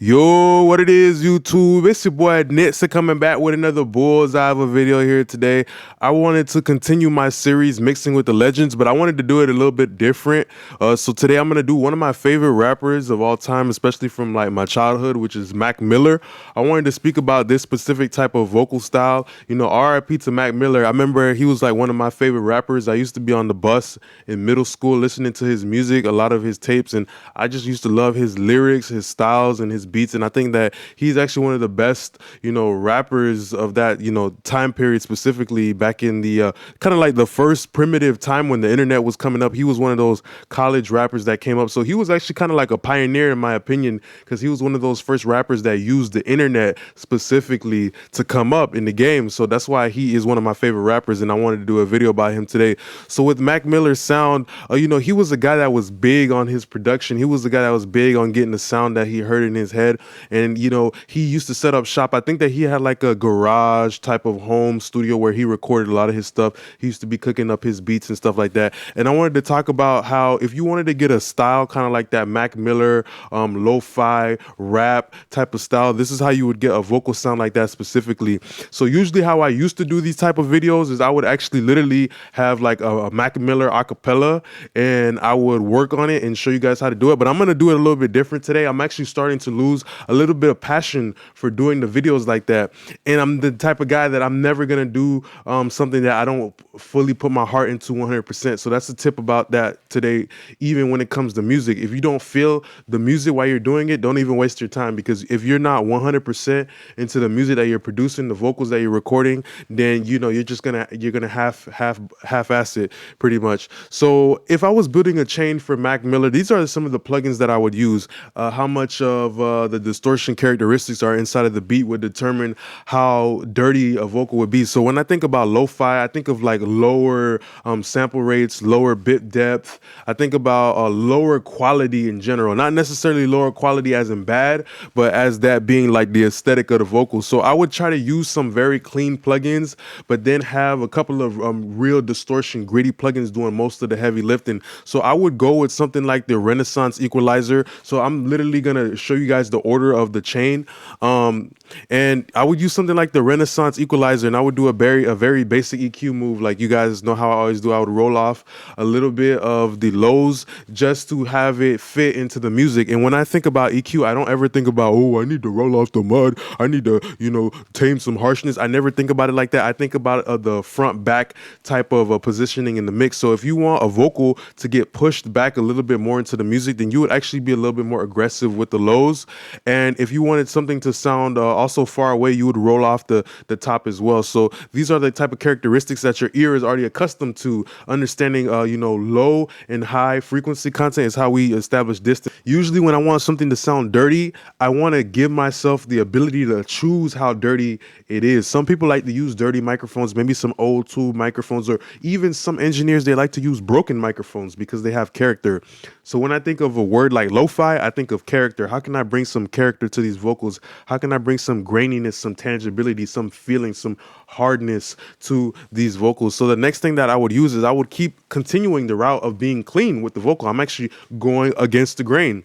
Yo, what it is, YouTube? It's your boy Nitsa coming back with another bullseye of a video here today. I wanted to continue my series mixing with the legends, but I wanted to do it a little bit different. So today I'm gonna do one of my favorite rappers of all time, especially from like my childhood, which is Mac Miller. I wanted to speak about this specific type of vocal style. You know, R.I.P. to Mac Miller. I remember he was like one of my favorite rappers. I used to be on the bus in middle school listening to his music, a lot of his tapes, and I just used to love his lyrics, his styles, and his beats. And I think that he's actually one of the best, you know, rappers of that, you know, time period, specifically back in the kind of like the first primitive time when the internet was coming up. He was one of those college rappers that came up. So he was actually kind of like a pioneer, in my opinion, because he was one of those first rappers that used the internet specifically to come up in the game. So that's why he is one of my favorite rappers, and I wanted to do a video about him today. So with Mac Miller's sound, you know, he was a guy that was big on his production. He was the guy that was big on getting the sound that he heard in his head. And, you know, he used to set up shop. I think that he had like a garage type of home studio where he recorded a lot of his stuff. He used to be cooking up his beats and stuff like that. And I wanted to talk about how if you wanted to get a style kind of like that Mac Miller, lo-fi rap type of style, this is how you would get a vocal sound like that specifically. So usually how I used to do these type of videos is I would actually literally have like a Mac Miller acapella, and I would work on it and show you guys how to do it. But I'm going to do it a little bit different today. I'm actually starting to lose a little bit of passion for doing the videos like that. And I'm the type of guy that I'm never going to do something that I don't fully put my heart into 100%. So that's the tip about that today. Even when it comes to music, if you don't feel the music while you're doing it, don't even waste your time, because if you're not 100% into the music that you're producing, the vocals that you're recording, then, you know, you're gonna half-ass it pretty much. So if I was building a chain for Mac Miller, these are some of the plugins that I would use. How much of the distortion characteristics are inside of the beat would determine how dirty a vocal would be. So when I think about lo-fi, I think of like lower sample rates, lower bit depth. I think about lower quality in general, not necessarily lower quality as in bad, but as that being like the aesthetic of the vocal. So I would try to use some very clean plugins, but then have a couple of real distortion gritty plugins doing most of the heavy lifting. So I would go with something like the Renaissance equalizer. So I'm literally gonna show you guys the order of the chain, and I would use something like the Renaissance equalizer, and I would do a very basic EQ move. Like you guys know how I always do. I would roll off a little bit of the lows just to have it fit into the music. And when I think about EQ, I don't ever think about, oh, I need to roll off the mud, I need to, you know, tame some harshness. I never think about it like that. I think about the front back type of positioning in the mix. So if you want a vocal to get pushed back a little bit more into the music, then you would actually be a little bit more aggressive with the lows. And if you wanted something to sound also far away, you would roll off the top as well. So these are the type of characteristics that your ear is already accustomed to. Understanding, you know, low and high frequency content is how we establish distance. Usually when I want something to sound dirty, I want to give myself the ability to choose how dirty it is. Some people like to use dirty microphones, maybe some old tube microphones, or even some engineers, they like to use broken microphones because they have character. So when I think of a word like lo-fi, I think of character. How can I bring some character to these vocals? How can I bring some graininess, some tangibility, some feeling, some hardness to these vocals? So the next thing that I would use is I would keep continuing the route of being clean with the vocal. I'm actually going against the grain.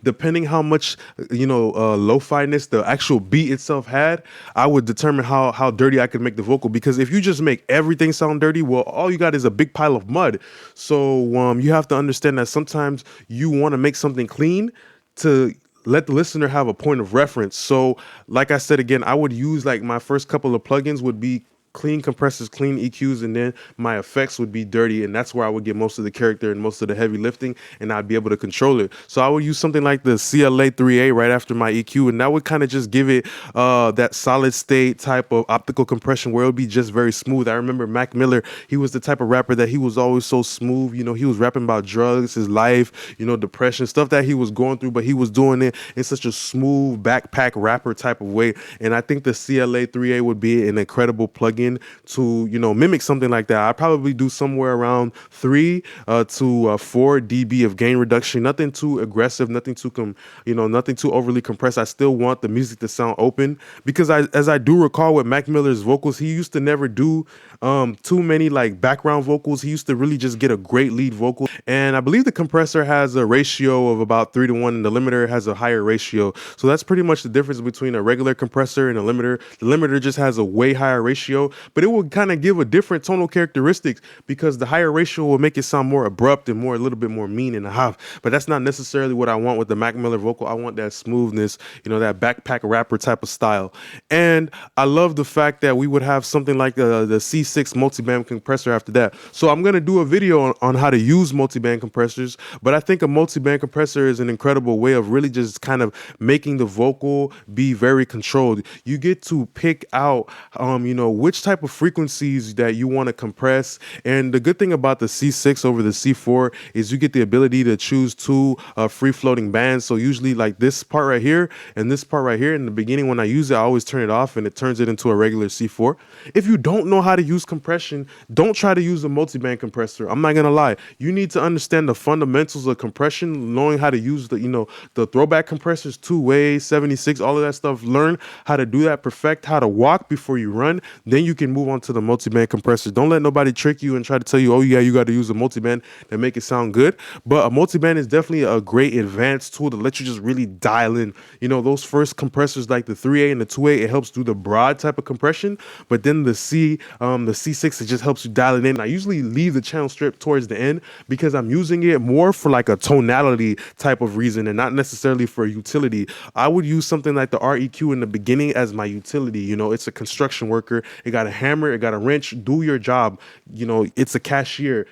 Depending how much, you know, lo-fi-ness the actual beat itself had, I would determine how dirty I could make the vocal. Because if you just make everything sound dirty, well, all you got is a big pile of mud. So you have to understand that sometimes you want to make something clean to let the listener have a point of reference. So like I said, again, I would use like my first couple of plugins would be clean compressors, clean EQs, and then my effects would be dirty, and that's where I would get most of the character and most of the heavy lifting, and I'd be able to control it. So I would use something like the CLA 3A right after my EQ, and that would kind of just give it that solid state type of optical compression where it would be just very smooth. I remember Mac Miller, he was the type of rapper that he was always so smooth. You know, he was rapping about drugs, his life, you know, depression, stuff that he was going through, but he was doing it in such a smooth backpack rapper type of way. And I think the CLA 3A would be an incredible plugin plugin to, you know, mimic something like that. I probably do somewhere around 3 to 4 dB of gain reduction. Nothing too aggressive, nothing too nothing too overly compressed. I still want the music to sound open, because as I do recall with Mac Miller's vocals, he used to never do too many like background vocals. He used to really just get a great lead vocal, and I believe the compressor has a ratio of about 3 to 1, and the limiter has a higher ratio. So that's pretty much the difference between a regular compressor and a limiter. The limiter just has a way higher ratio, but it will kind of give a different tonal characteristics, because the higher ratio will make it sound more abrupt and more a little bit more mean and a half. But that's not necessarily what I want with the Mac Miller vocal. I want that smoothness, you know, that backpack rapper type of style. And I love the fact that we would have something like the C6 multiband compressor after that. So I'm going to do a video on how to use multiband compressors, but I think a multiband compressor is an incredible way of really just kind of making the vocal be very controlled. You get to pick out, you know, which type of frequencies that you want to compress. And the good thing about the C6 over the C4 is you get the ability to choose 2 free floating bands. So usually like this part right here and this part right here, in the beginning when I use it, I always turn it off and it turns it into a regular C4. If you don't know how to use compression, don't try to use a multiband compressor. I'm not gonna lie, you need to understand the fundamentals of compression, knowing how to use the, you know, the throwback compressors, 2-way, 76, all of that stuff. Learn how to do that, perfect how to walk before you run, then you can move on to the multiband compressors. Don't let nobody trick you and try to tell you, oh yeah, you got to use a multiband to make it sound good. But a multiband is definitely a great advanced tool to let you just really dial in, you know, those first compressors like the 3A and the 2A. It helps do the broad type of compression, but then the C6, it just helps you dial it in. I usually leave the channel strip towards the end because I'm using it more for like a tonality type of reason and not necessarily for utility. I would use something like the REQ in the beginning as my utility. You know, it's a construction worker. It got a hammer, it got a wrench. Do your job. You know, it's a cashier.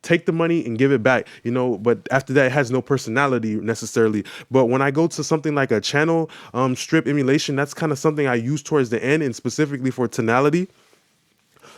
Take the money and give it back, you know, but after that, it has no personality necessarily. But when I go to something like a channel strip emulation, that's kind of something I use towards the end, and specifically for tonality.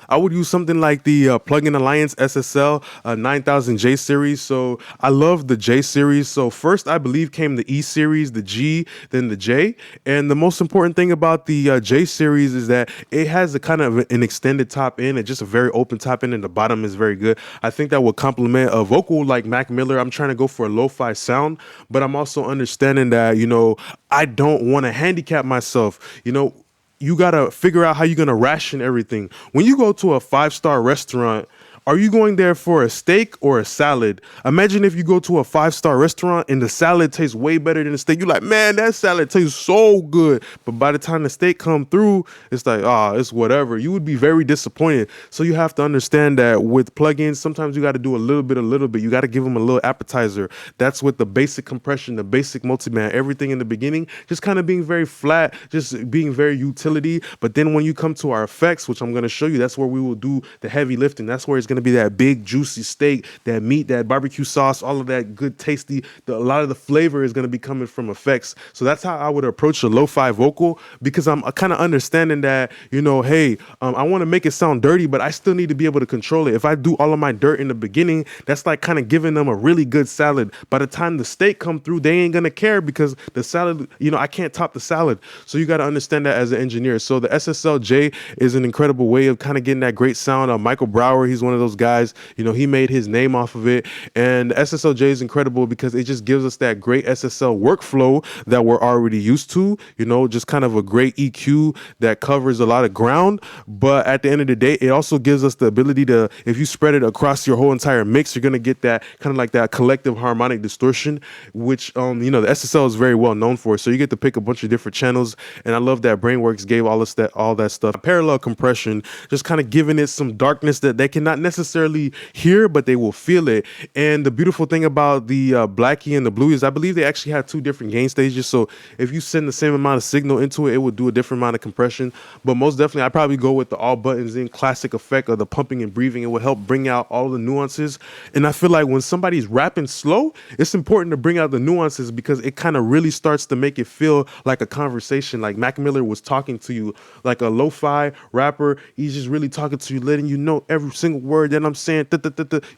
I would use something like the Plugin Alliance SSL 9000J series. So I love the J series. So first, I believe, came the E series, the G, then the J. And the most important thing about the J series is that it has a kind of an extended top end and just a very open top end, and the bottom is very good. I think that would complement a vocal like Mac Miller. I'm trying to go for a lo-fi sound, but I'm also understanding that, you know, I don't want to handicap myself. You know, you got to figure out how you're going to ration everything. When you go to a 5-star restaurant, are you going there for a steak or a salad? Imagine if you go to a 5-star restaurant and the salad tastes way better than the steak. You're like, man, that salad tastes so good. But by the time the steak come through, it's like, it's whatever. You would be very disappointed. So you have to understand that with plugins, sometimes you got to do a little bit. You got to give them a little appetizer. That's with the basic compression, the basic multiband, everything in the beginning, just kind of being very flat, just being very utility. But then when you come to our effects, which I'm going to show you, that's where we will do the heavy lifting. That's where it's going to be that big juicy steak, that meat, that barbecue sauce, all of that good tasty, a lot of the flavor is going to be coming from effects. So that's how I would approach a lo-fi vocal, because I'm kind of understanding that, you know, hey, I want to make it sound dirty, but I still need to be able to control it. If I do all of my dirt in the beginning, that's like kind of giving them a really good salad. By the time the steak come through, they ain't going to care, because the salad, you know, I can't top the salad. So you got to understand that as an engineer. So the SSLJ is an incredible way of kind of getting that great sound. Michael Brower, he's one of those guys, you know, he made his name off of it. And SSLJ is incredible because it just gives us that great SSL workflow that we're already used to, you know, just kind of a great EQ that covers a lot of ground. But at the end of the day, it also gives us the ability to, if you spread it across your whole entire mix, you're going to get that kind of like that collective harmonic distortion, which, you know, the SSL is very well known for. So you get to pick a bunch of different channels. And I love that Brainworks gave all that stuff. Parallel compression, just kind of giving it some darkness that they cannot necessarily hear, but they will feel it. And the beautiful thing about the Blackie and the Blue is I believe they actually have 2 different gain stages. So if you send the same amount of signal into it, it would do a different amount of compression. But most definitely, I'd probably go with the all buttons in classic effect of the pumping and breathing. It will help bring out all the nuances. And I feel like when somebody's rapping slow, it's important to bring out the nuances, because it kind of really starts to make it feel like a conversation. Like Mac Miller was talking to you like a lo-fi rapper. He's just really talking to you, letting you know every single word keyboard, then I'm saying,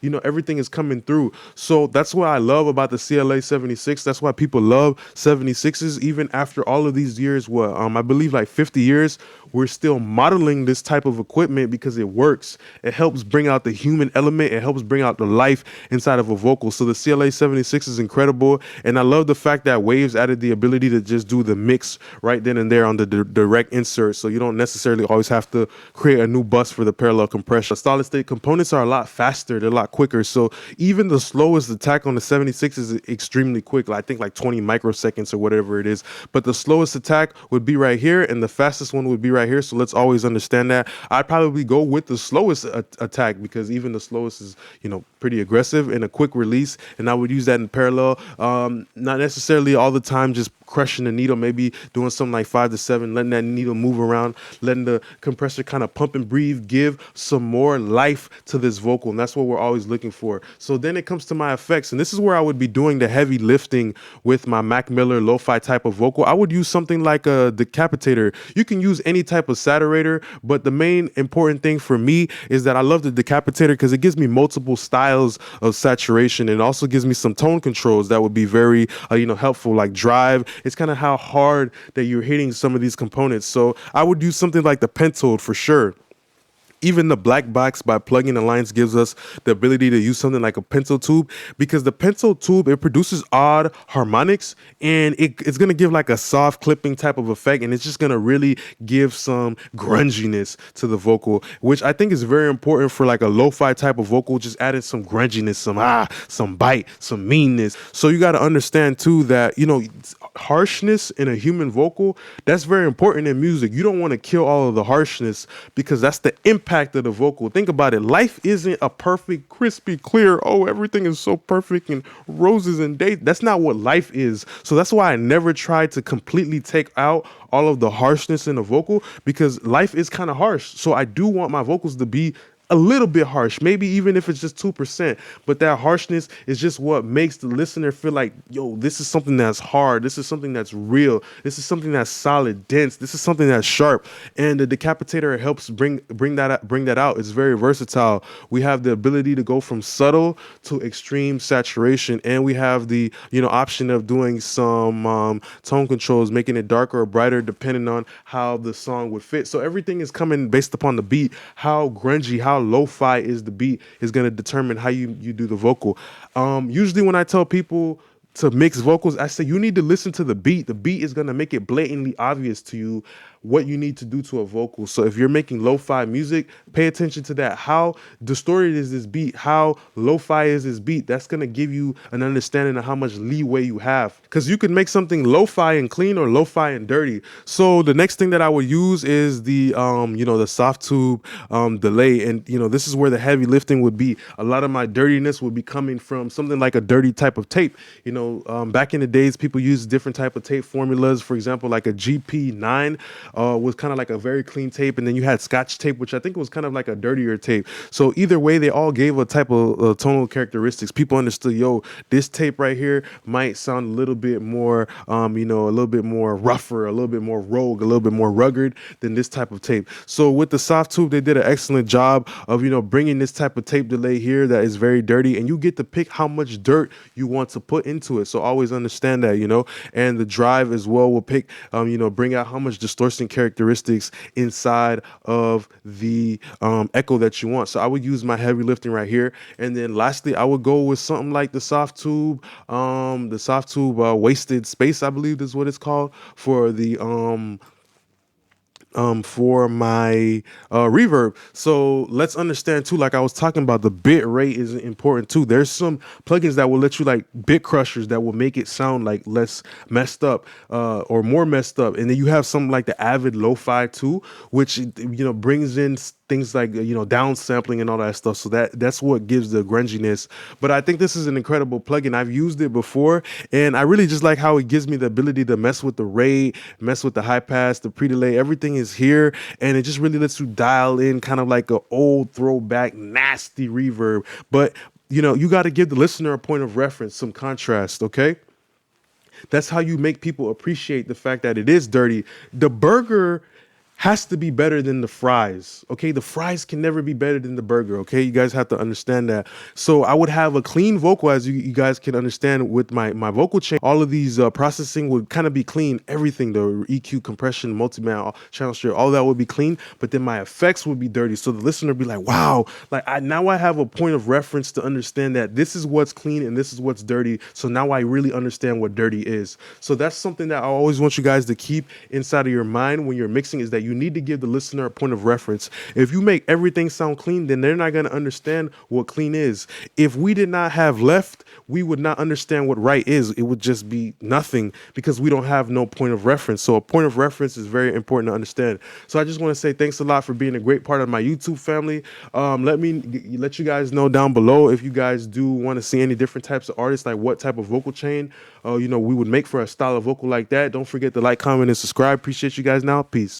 you know, everything is coming through. So that's what I love about the CLA 76. That's why people love 76s, even after all of these years. What, I believe like 50 years, we're still modeling this type of equipment because it works. It helps bring out the human element. It helps bring out the life inside of a vocal. So the CLA 76 is incredible. And I love the fact that Waves added the ability to just do the mix right then and there on the direct insert. So you don't necessarily always have to create a new bus for the parallel compression. Solid state components are a lot faster. They're a lot quicker. So even the slowest attack on the 76 is extremely quick. I think like 20 microseconds or whatever it is. But the slowest attack would be right here and the fastest one would be right here. So let's always understand that. I'd probably go with the slowest attack because even the slowest is, you know, pretty aggressive and a quick release. And I would use that in parallel. Not necessarily all the time just crushing the needle, maybe doing something like 5 to 7, letting that needle move around, letting the compressor kind of pump and breathe, give some more life to this vocal. And that's what we're always looking for. So then it comes to my effects. And this is where I would be doing the heavy lifting with my Mac Miller lo-fi type of vocal. I would use something like a decapitator. You can use any type of saturator, but the main important thing for me is that I love the decapitator because it gives me multiple styles of saturation and also gives me some tone controls that would be very, you know, helpful, like drive. It's kind of how hard that you're hitting some of these components. So I would use something like the Pentode for sure. Even the black box by Plugin Alliance gives us the ability to use something like a Pentode because the Pentode, it produces odd harmonics and it's going to give like a soft clipping type of effect. And it's just going to really give some grunginess to the vocal, which I think is very important for like a lo-fi type of vocal, just adding some grunginess, some bite, some meanness. So you got to understand too that, you know, harshness in a human vocal, that's very important in music. You don't want to kill all of the harshness because that's the impact of the vocal. Think about it. Life isn't a perfect, crispy, clear, oh, everything is so perfect and roses and dates. That's not what life is. So that's why I never tried to completely take out all of the harshness in the vocal because life is kind of harsh. So I do want my vocals to be a little bit harsh, maybe even if it's just 2%, but that harshness is just what makes the listener feel like, yo, this is something that's hard. This is something that's real. This is something that's solid, dense. This is something that's sharp. And the decapitator helps bring that out. It's very versatile. We have the ability to go from subtle to extreme saturation, and we have the, you know, option of doing some tone controls, making it darker or brighter depending on how the song would fit. So everything is coming based upon the beat, how grungy, how lo-fi is the beat is going to determine how you do the vocal. Usually when I tell people to mix vocals, I say you need to listen to the beat. The beat is going to make it blatantly obvious to you what you need to do to a vocal. So if you're making lo-fi music, pay attention to that. How distorted is this beat? How lo-fi is this beat? That's going to give you an understanding of how much leeway you have. Because you can make something lo-fi and clean or lo-fi and dirty. So the next thing that I would use is the, you know, the Softube delay. And, you know, this is where the heavy lifting would be. A lot of my dirtiness would be coming from something like a dirty type of tape. You know, back in the days, people used different type of tape formulas. For example, like a GP9 was kind of like a very clean tape. And then you had Scotch tape, which I think was kind of like a dirtier tape. So either way, they all gave a type of tonal characteristics. People understood, yo, this tape right here might sound a little bit more, you know, a little bit more rougher, a little bit more rogue, a little bit more rugged than this type of tape. So with the Softube, they did an excellent job of, you know, bringing this type of tape delay here that is very dirty, and you get to pick how much dirt you want to put into it. So always understand that, you know, and the drive as well will pick, you know, bring out how much distortion characteristics inside of the echo that you want. So I would use my heavy lifting right here. And then lastly, I would go with something like the Softube, Wasted Space, I believe is what it's called, for the for my reverb. So let's understand too, like I was talking about, the bit rate is important too. There's some plugins that will let you, like bit crushers, that will make it sound like less messed up or more messed up. And then you have something like the Avid Lo-Fi too, which, you know, brings in things like, you know, down sampling and all that stuff. So that's what gives the grunginess. But I think this is an incredible plugin. I've used it before, and I really just like how it gives me the ability to mess with the rate, mess with the high pass, the pre-delay. Everything is here, and it just really lets you dial in kind of like an old throwback nasty reverb. But, you know, you got to give the listener a point of reference, some contrast, okay? That's how you make people appreciate the fact that it is dirty. The burger has to be better than the fries. Okay, the fries can never be better than the burger. Okay, you guys have to understand that. So I would have a clean vocal, as you guys can understand with my vocal chain. All of these processing would kind of be clean. Everything, the EQ, compression, multi-band, channel stereo, all that would be clean. But then my effects would be dirty. So the listener would be like, wow, like now I have a point of reference to understand that this is what's clean and this is what's dirty. So now I really understand what dirty is. So that's something that I always want you guys to keep inside of your mind when you're mixing, is that you need to give the listener a point of reference. If you make everything sound clean, then they're not going to understand what clean is. If we did not have left, we would not understand what right is. It would just be nothing, because we don't have no point of reference. So a point of reference is very important to understand. So I just want to say thanks a lot for being a great part of my YouTube family. Let you guys know down below if you guys do want to see any different types of artists, like what type of vocal chain we would make for a style of vocal like that. Don't forget to like, comment, and subscribe. Appreciate you guys now. Peace.